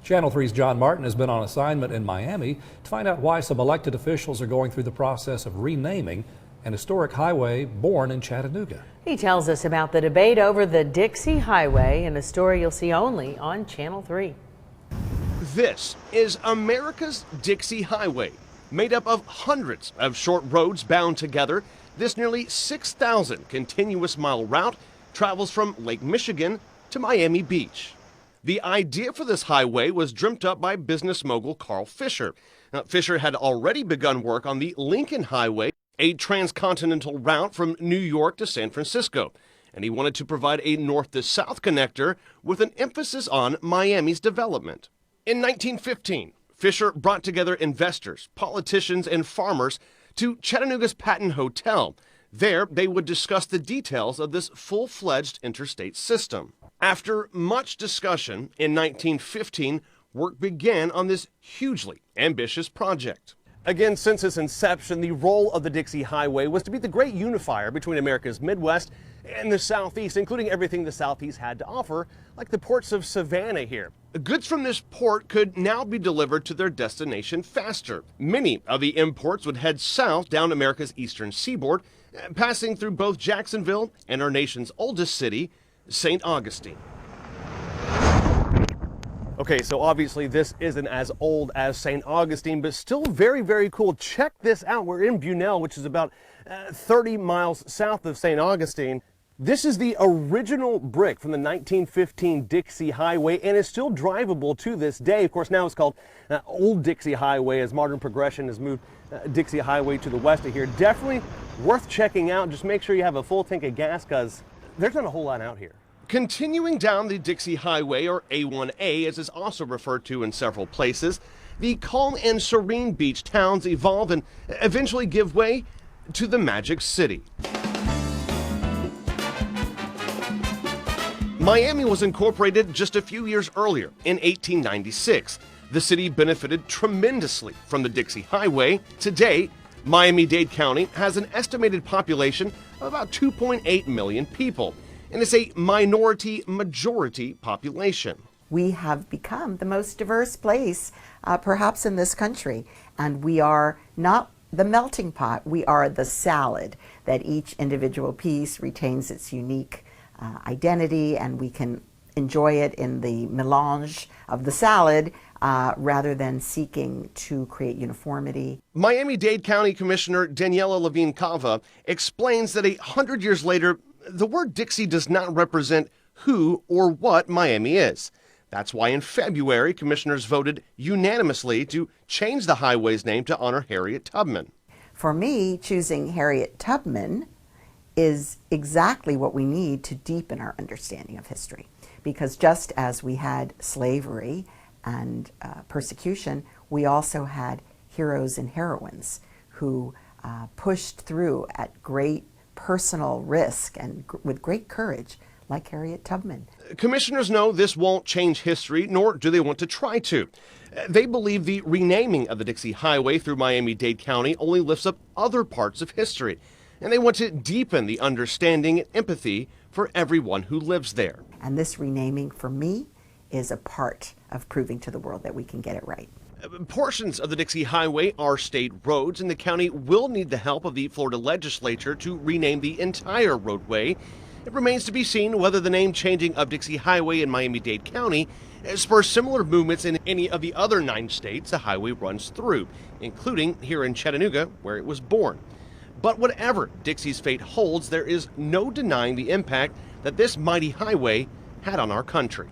Channel 3's John Martin has been on assignment in Miami to find out why some elected officials are going through the process of renaming an historic highway born in Chattanooga. He tells us about the debate over the Dixie Highway in a story you'll see only on Channel 3. This is America's Dixie Highway, made up of hundreds of short roads bound together. This nearly 6,000 continuous mile route travels from Lake Michigan to Miami Beach. The idea for this highway was dreamt up by business mogul Carl Fisher. Now, Fisher had already begun work on the Lincoln Highway, a transcontinental route from New York to San Francisco, and he wanted to provide a north to south connector with an emphasis on Miami's development. In 1915, Fisher brought together investors, politicians, and farmers to Chattanooga's Patton Hotel. There, they would discuss the details of this full-fledged interstate system. After much discussion, in 1915, work began on this hugely ambitious project. Again, since its inception, the role of the Dixie Highway was to be the great unifier between America's Midwest and the Southeast, including everything the Southeast had to offer, like the ports of Savannah here. Goods from this port could now be delivered to their destination faster. Many of the imports would head south down America's eastern seaboard, passing through both Jacksonville and our nation's oldest city, St. Augustine. Okay, so obviously this isn't as old as St. Augustine, but still very, very cool. Check this out. We're in Bunnell, which is about 30 miles south of St. Augustine. This is the original brick from the 1915 Dixie Highway, and it's still drivable to this day. Of course, now it's called Old Dixie Highway as modern progression has moved Dixie Highway to the west of here. Definitely worth checking out. Just make sure you have a full tank of gas because there's not a whole lot out here. Continuing down the Dixie Highway, or A1A as is also referred to in several places, the calm and serene beach towns evolve and eventually give way to the Magic City. Miami was incorporated just a few years earlier in 1896. The city benefited tremendously from the Dixie Highway. Today, Miami-Dade County has an estimated population of about 2.8 million people, and it's a minority-majority population. We have become the most diverse place, perhaps in this country, and we are not the melting pot, we are the salad, that each individual piece retains its unique identity, and we can enjoy it in the melange of the salad rather than seeking to create uniformity. Miami-Dade County Commissioner Daniela Levine Cava explains that 100 years later, the word Dixie does not represent who or what Miami is. That's why in February, commissioners voted unanimously to change the highway's name to honor Harriet Tubman. For me, choosing Harriet Tubman is exactly what we need to deepen our understanding of history. Because just as we had slavery and persecution, we also had heroes and heroines who pushed through at great personal risk and with great courage, like Harriet Tubman. Commissioners know this won't change history, nor do they want to try to. They believe the renaming of the Dixie Highway through Miami-Dade County only lifts up other parts of history, and they want to deepen the understanding and empathy for everyone who lives there. And this renaming, for me, is a part of proving to the world that we can get it right. Portions of the Dixie Highway are state roads, and the county will need the help of the Florida legislature to rename the entire roadway. It remains to be seen whether the name changing of Dixie Highway in Miami-Dade County spurs similar movements in any of the other 9 states the highway runs through, including here in Chattanooga, where it was born. But whatever Dixie's fate holds, there is no denying the impact that this mighty highway had on our country.